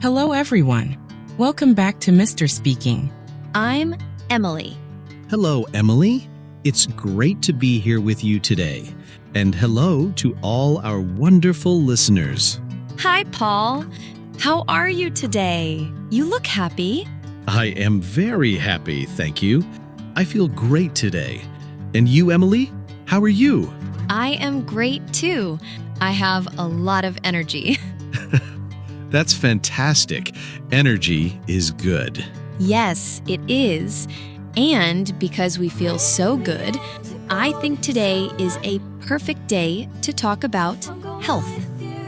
Hello, everyone. Welcome back to Mr. Speaking. I'm Emily. Hello, Emily. It's great to be here with you today. And hello to all our wonderful listeners. Hi, Paul. How are you today? You look happy. I am very happy, thank you. I feel great today. And you, Emily? How are you? I am great too. I have a lot of energy. That's fantastic. Energy is good. Yes, it is. And because we feel so good, I think today is a perfect day to talk about health.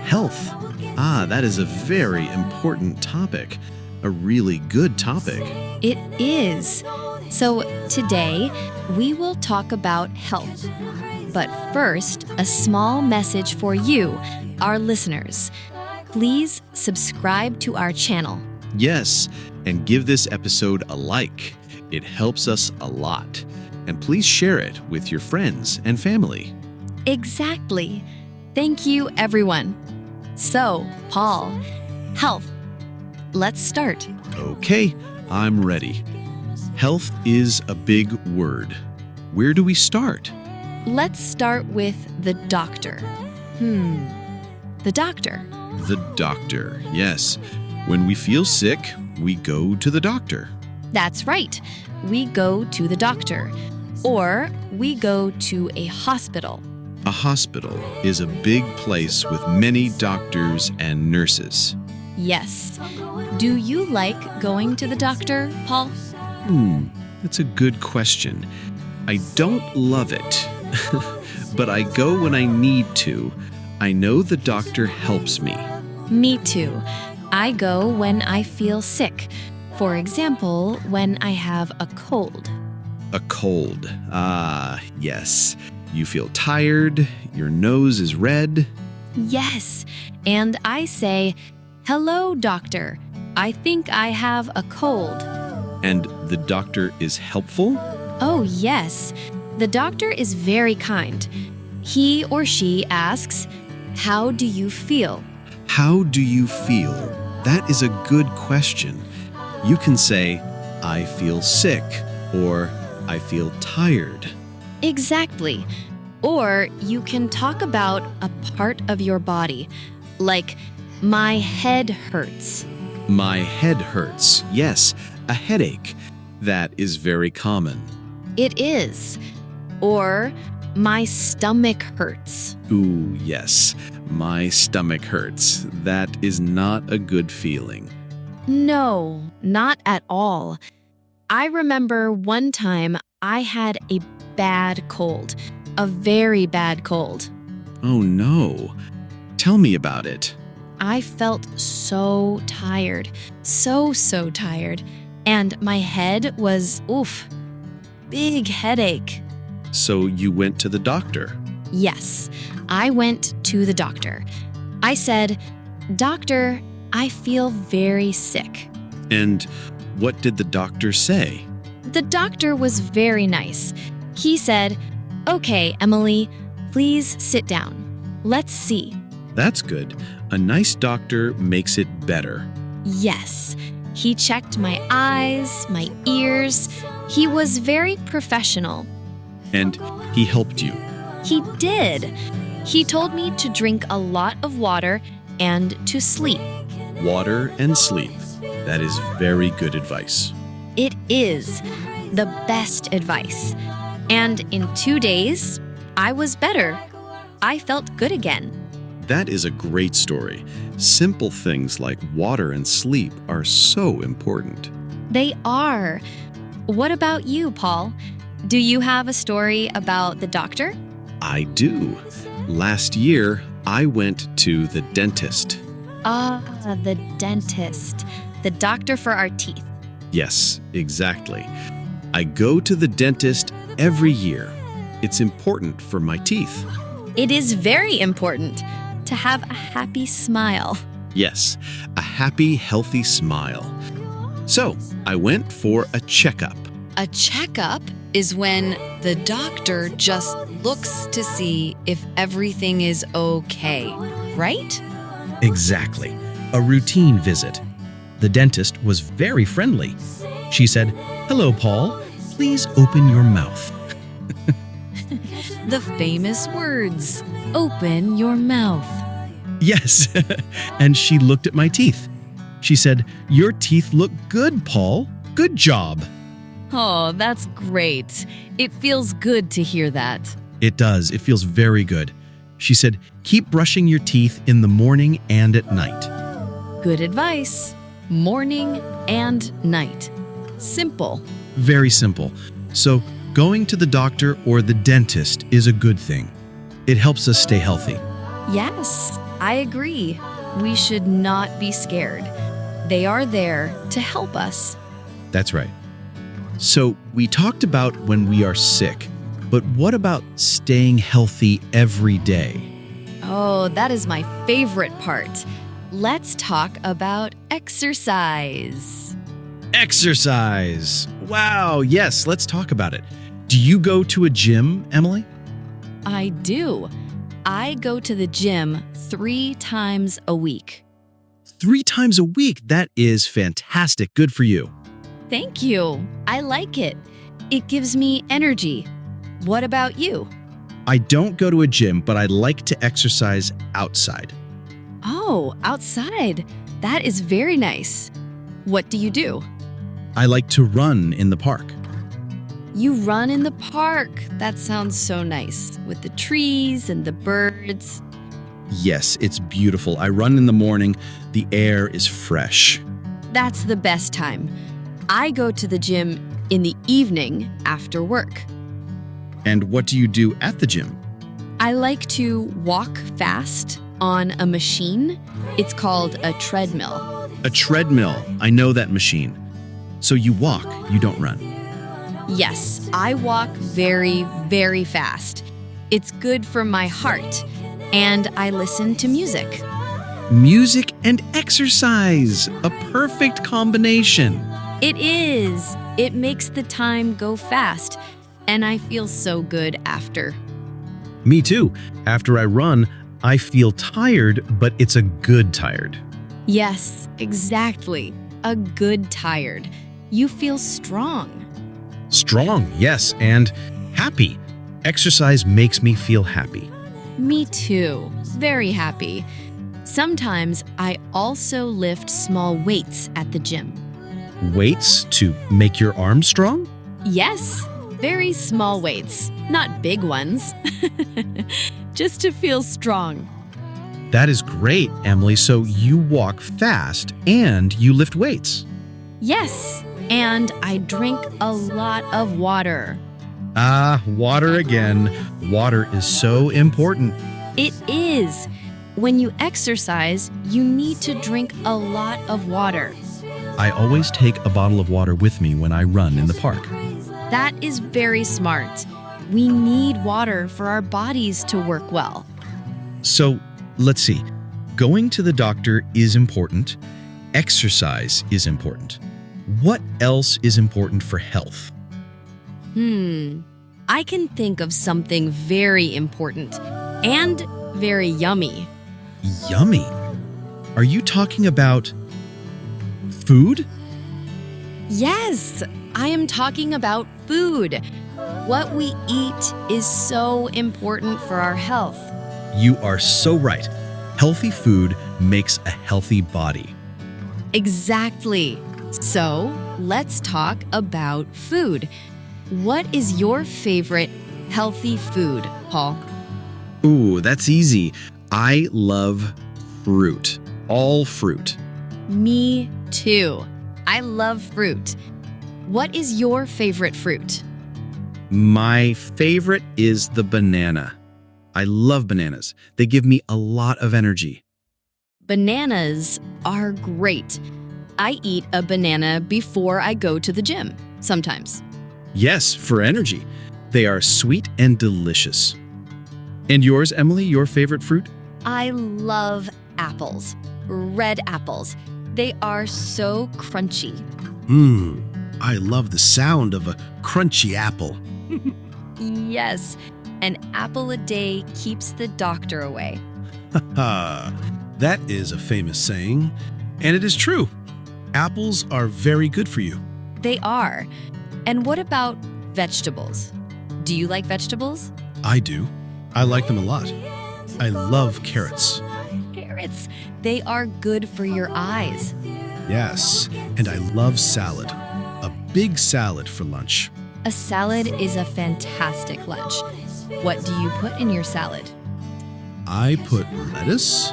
Health. That is a very important topic. A really good topic. It is. So today, we will talk about health. But first, a small message for you, our listeners. Please subscribe to our channel. Yes, and give this episode a like. It helps us a lot. And please share it with your friends and family. Exactly. Thank you, everyone. So, Paul, health. Let's start. Okay, I'm ready. Health is a big word. Where do we start? Let's start with the doctor. The doctor. The doctor, yes. When we feel sick, we go to the doctor. That's right. We go to the doctor. Or we go to a hospital. A hospital is a big place with many doctors and nurses. Yes. Do you like going to the doctor, Paul? That's a good question. I don't love it, but I go when I need to. I know the doctor helps me. Me too. I go when I feel sick. For example, when I have a cold. A cold. Yes. You feel tired, your nose is red. Yes. And I say, "Hello, doctor. I think I have a cold." And the doctor is helpful? Oh, yes. The doctor is very kind. He or she asks, "How do you feel?" How do you feel? That is a good question. You can say, "I feel sick," or "I feel tired." Exactly. Or you can talk about a part of your body, like, "My head hurts." My head hurts. Yes, a headache. That is very common. It is. Or, "My stomach hurts." Ooh, yes. My stomach hurts. That is not a good feeling. No, not at all. I remember one time I had a bad cold, a very bad cold. Oh no. Tell me about it. I felt so tired, so tired. And my head was, big headache. So you went to the doctor. Yes, I went to the doctor. I said, "Doctor, I feel very sick." And what did the doctor say? The doctor was very nice. He said, "Okay, Emily, please sit down. Let's see." That's good. A nice doctor makes it better. Yes, he checked my eyes, my ears. He was very professional. And he helped you. He did. He told me to drink a lot of water and to sleep. Water and sleep. That is very good advice. It is the best advice. And in 2 days, I was better. I felt good again. That is a great story. Simple things like water and sleep are so important. They are. What about you, Paul? Do you have a story about the doctor? I do. Last year, I went to the dentist. The dentist. The doctor for our teeth. Yes, exactly. I go to the dentist every year. It's important for my teeth. It is very important to have a happy smile. Yes, a happy, healthy smile. So, I went for a checkup. A checkup is when the doctor just looks to see if everything is okay, right? Exactly. A routine visit. The dentist was very friendly. She said, "Hello, Paul. Please open your mouth." The famous words, open your mouth. Yes, and she looked at my teeth. She said, "Your teeth look good, Paul. Good job." Oh, that's great. It feels good to hear that. It does. It feels very good. She said, "Keep brushing your teeth in the morning and at night." Good advice. Morning and night. Simple. Very simple. So, going to the doctor or the dentist is a good thing. It helps us stay healthy. Yes, I agree. We should not be scared. They are there to help us. That's right. So, we talked about when we are sick, but what about staying healthy every day? Oh, that is my favorite part. Let's talk about exercise. Exercise. Wow, yes, let's talk about it. Do you go to a gym, Emily? I do. I go to the gym 3 times a week. 3 times a week. That is fantastic. Good for you. Thank you. I like it. It gives me energy. What about you? I don't go to a gym, but I like to exercise outside. Oh, outside. That is very nice. What do you do? I like to run in the park. You run in the park. That sounds so nice with the trees and the birds. Yes, it's beautiful. I run in the morning. The air is fresh. That's the best time. I go to the gym in the evening after work. And what do you do at the gym? I like to walk fast on a machine. It's called a treadmill. A treadmill. I know that machine. So you walk, you don't run. Yes, I walk very, very fast. It's good for my heart, and I listen to music. Music and exercise. A perfect combination. It is. It makes the time go fast, and I feel so good after. Me too. After I run, I feel tired, but it's a good tired. Yes, exactly. A good tired. You feel strong. Strong, yes, and happy. Exercise makes me feel happy. Me too. Very happy. Sometimes I also lift small weights at the gym. Weights to make your arms strong? Yes, very small weights, not big ones. Just to feel strong. That is great, Emily. So you walk fast and you lift weights. Yes, and I drink a lot of water. Ah, water again. Water is so important. It is. When you exercise, you need to drink a lot of water. I always take a bottle of water with me when I run in the park. That is very smart. We need water for our bodies to work well. So, let's see. Going to the doctor is important. Exercise is important. What else is important for health? I can think of something very important and very yummy. Yummy. Are you talking about food? Yes, I am talking about food. What we eat is so important for our health. You are so right. Healthy food makes a healthy body. Exactly. So, let's talk about food. What is your favorite healthy food, Paul? Ooh, that's easy. I love fruit. All fruit. Me too. I love fruit. What is your favorite fruit? My favorite is the banana. I love bananas. They give me a lot of energy. Bananas are great. I eat a banana before I go to the gym, sometimes. Yes, for energy. They are sweet and delicious. And yours, Emily, your favorite fruit? I love apples, red apples. They are so crunchy. I love the sound of a crunchy apple. Yes, an apple a day keeps the doctor away. That is a famous saying, and it is true. Apples are very good for you. They are. And what about vegetables? Do you like vegetables? I do. I like them a lot. I love carrots. Carrots. They are good for your eyes. Yes, and I love salad. A big salad for lunch. A salad is a fantastic lunch. What do you put in your salad? I put lettuce,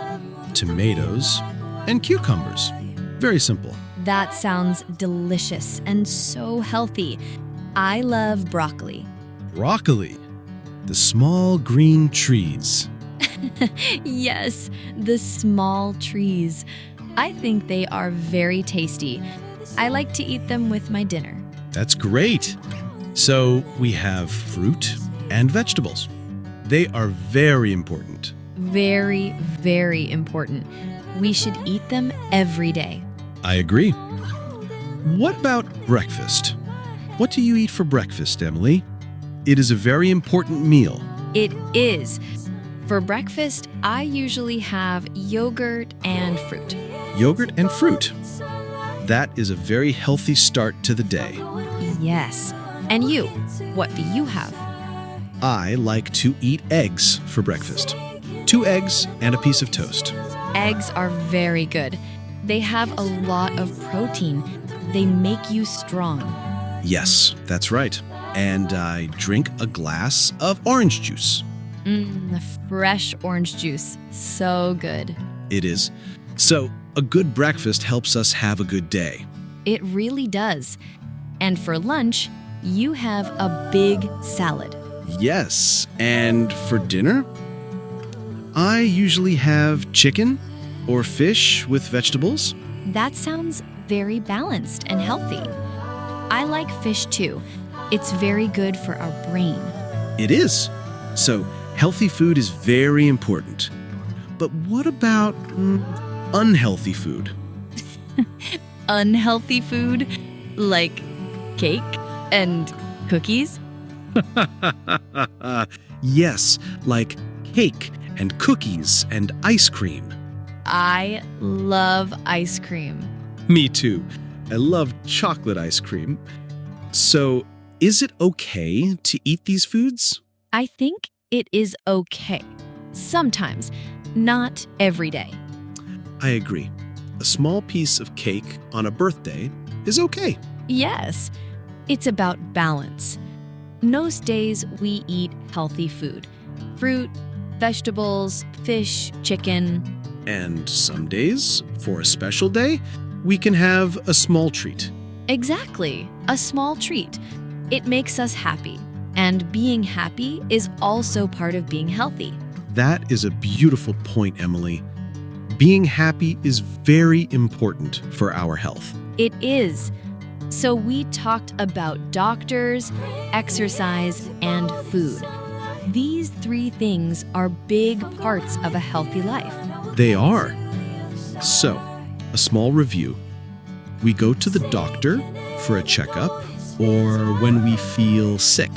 tomatoes, and cucumbers. Very simple. That sounds delicious and so healthy. I love broccoli. Broccoli. The small green trees. Yes, the small trees. I think they are very tasty. I like to eat them with my dinner. That's great. So we have fruit and vegetables. They are very important. Very, very important. We should eat them every day. I agree. What about breakfast? What do you eat for breakfast, Emily? It is a very important meal. It is. For breakfast, I usually have yogurt and fruit. Yogurt and fruit. That is a very healthy start to the day. Yes. And you? What do you have? I like to eat eggs for breakfast. 2 eggs and a piece of toast. Eggs are very good. They have a lot of protein. They make you strong. Yes, that's right. And I drink a glass of orange juice. Fresh orange juice. So good. It is. So, a good breakfast helps us have a good day. It really does. And for lunch, you have a big salad. Yes, and for dinner, I usually have chicken or fish with vegetables. That sounds very balanced and healthy. I like fish too. It's very good for our brain. It is. So, healthy food is very important. But what about unhealthy food? Unhealthy food like cake and cookies? Yes, like cake and cookies and ice cream. I love ice cream. Me too. I love chocolate ice cream. So, is it okay to eat these foods? I think it is okay. Sometimes, not every day. I agree. A small piece of cake on a birthday is okay. Yes, it's about balance. Most days we eat healthy food. Fruit, vegetables, fish, chicken. And some days, for a special day, we can have a small treat. Exactly, a small treat. It makes us happy. And being happy is also part of being healthy. That is a beautiful point, Emily. Being happy is very important for our health. It is. So we talked about doctors, exercise, and food. These 3 things are big parts of a healthy life. They are. So, a small review. We go to the doctor for a checkup or when we feel sick.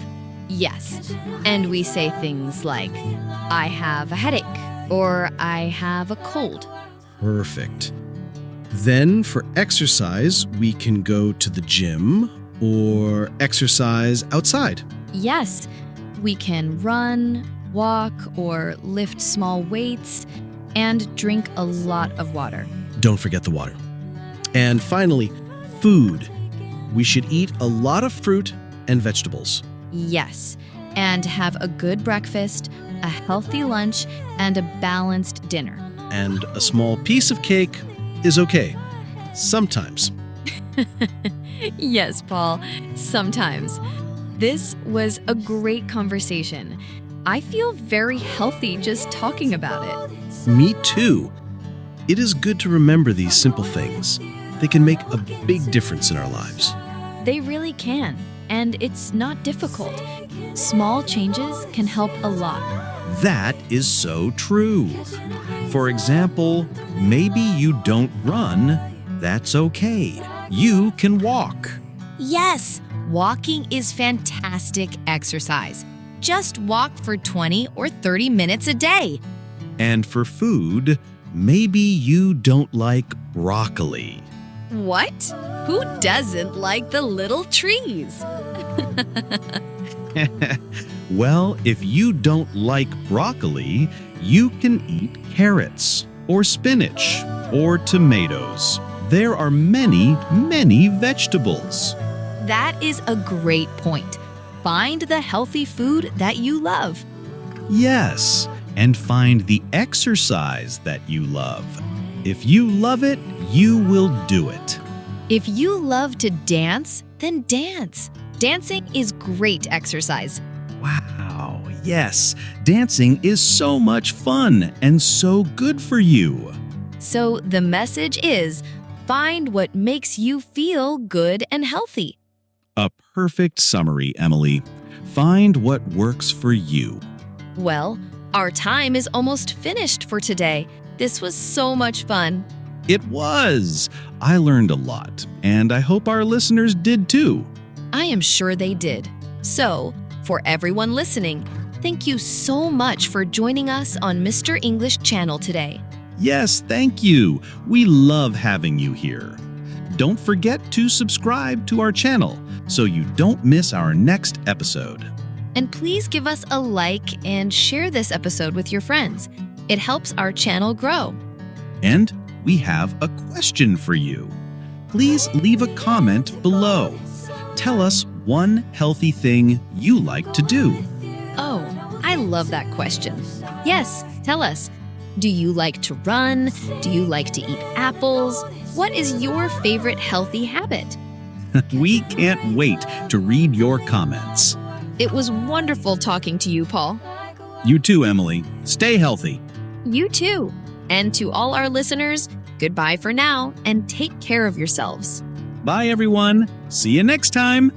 Yes, and we say things like, I have a headache, or I have a cold. Perfect. Then for exercise, we can go to the gym or exercise outside. Yes, we can run, walk, or lift small weights, and drink a lot of water. Don't forget the water. And finally, food. We should eat a lot of fruit and vegetables. Yes, and have a good breakfast, a healthy lunch, and a balanced dinner. And a small piece of cake is okay. Sometimes. Yes, Paul, sometimes. This was a great conversation. I feel very healthy just talking about it. Me too. It is good to remember these simple things. They can make a big difference in our lives. They really can, and it's not difficult. Small changes can help a lot. That is so true. For example, maybe you don't run. That's okay. You can walk. Yes, walking is fantastic exercise. Just walk for 20 or 30 minutes a day. And for food, maybe you don't like broccoli. What? Who doesn't like the little trees? Well, if you don't like broccoli, you can eat carrots or spinach or tomatoes. There are many, many vegetables. That is a great point. Find the healthy food that you love. Yes, and find the exercise that you love. If you love it, you will do it. If you love to dance, then dance. Dancing is great exercise. Wow, yes, dancing is so much fun and so good for you. So the message is find what makes you feel good and healthy. A perfect summary, Emily. Find what works for you. Well, our time is almost finished for today. This was so much fun. It was. I learned a lot, and I hope our listeners did too. I am sure they did. So, for everyone listening, thank you so much for joining us on Mr. English Channel today. Yes, thank you. We love having you here. Don't forget to subscribe to our channel so you don't miss our next episode. And please give us a like and share this episode with your friends. It helps our channel grow. And we have a question for you. Please leave a comment below. Tell us one healthy thing you like to do. Oh, I love that question. Yes, tell us. Do you like to run? Do you like to eat apples? What is your favorite healthy habit? We can't wait to read your comments. It was wonderful talking to you, Paul. You too, Emily. Stay healthy. You too. And to all our listeners, goodbye for now and take care of yourselves. Bye, everyone. See you next time.